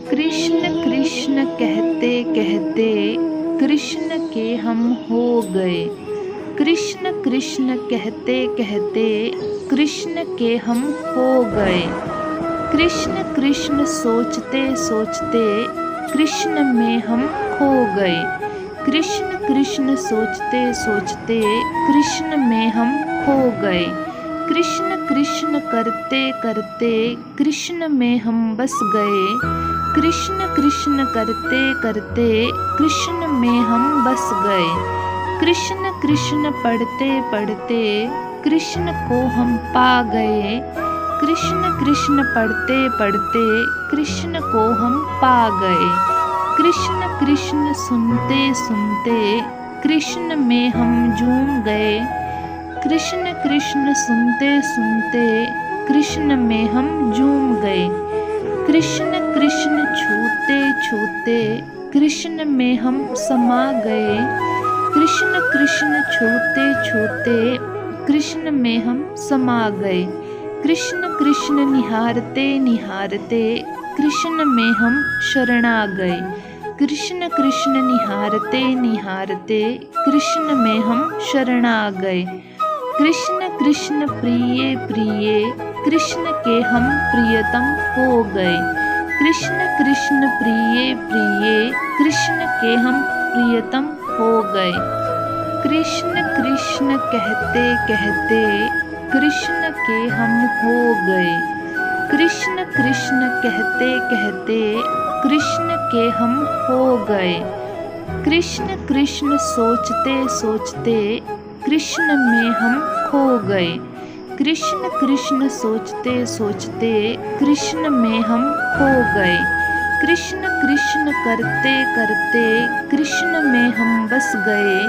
कृष्ण कृष्ण कहते कहते कृष्ण के हम हो गए। कृष्ण कृष्ण कहते कहते कृष्ण के हम हो गए। कृष्ण कृष्ण सोचते सोचते कृष्ण में हम खो गए। कृष्ण कृष्ण सोचते सोचते कृष्ण में हम खो गए। कृष्ण कृष्ण करते करते कृष्ण में हम बस गए। कृष्ण कृष्ण करते करते कृष्ण में हम बस गए। कृष्ण कृष्ण पढ़ते पढ़ते कृष्ण को हम पा गए। कृष्ण कृष्ण पढ़ते पढ़ते कृष्ण को हम पा गए। कृष्ण कृष्ण सुनते सुनते कृष्ण में हम झूम गए। कृष्ण कृष्ण सुनते सुनते कृष्ण में हम झूम गए। कृष्ण कृष्ण छूते छूते कृष्ण में हम समा गए। कृष्ण कृष्ण छूते छूते कृष्ण में हम समा गए। कृष्ण कृष्ण निहारते निहारते कृष्ण में हम शरणा गए। कृष्ण कृष्ण निहारते निहारते कृष्ण में हम शरणा गए। कृष्ण कृष्ण प्रिय प्रिय कृष्ण के हम प्रियतम हो गए। कृष्ण कृष्ण प्रिय प्रिय कृष्ण के हम प्रियतम हो गए। कृष्ण कृष्ण कहते कहते कृष्ण के हम हो गए। कृष्ण कृष्ण कहते कहते कृष्ण के हम हो गए। कृष्ण कृष्ण सोचते सोचते कृष्ण में हम खो गए। कृष्ण कृष्ण सोचते सोचते कृष्ण में हम खो गए। कृष्ण कृष्ण करते करते कृष्ण में हम बस गए।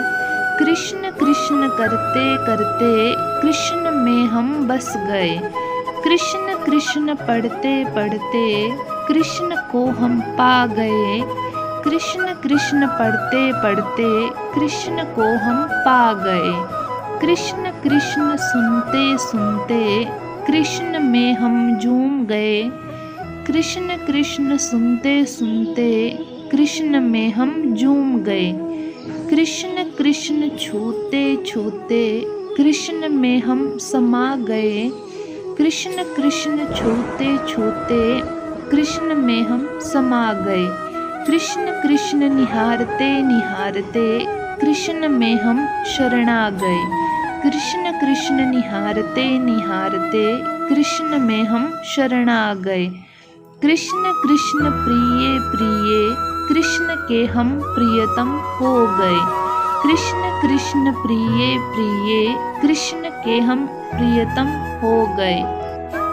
कृष्ण कृष्ण करते करते कृष्ण में हम बस गए। कृष्ण कृष्ण पढ़ते पढ़ते कृष्ण को हम पा गए। कृष्ण कृष्ण पढ़ते पढ़ते कृष्ण को हम पा गए। कृष्ण कृष्ण सुनते सुनते कृष्ण में हम झूम गए। कृष्ण कृष्ण सुनते सुनते कृष्ण में हम झूम गए। कृष्ण कृष्ण छूते छूते कृष्ण में हम समा गए। कृष्ण कृष्ण छूते छूते कृष्ण में हम समा गए। कृष्ण कृष्ण निहारते निहारते कृष्ण में हम शरणा गए। कृष्ण कृष्ण निहारते निहारते कृष्ण में हम शरणा गए। कृष्ण कृष्ण प्रिय प्रिय कृष्ण के हम प्रियतम हो गए। कृष्ण कृष्ण प्रिय प्रिय कृष्ण के हम प्रियतम हो गए।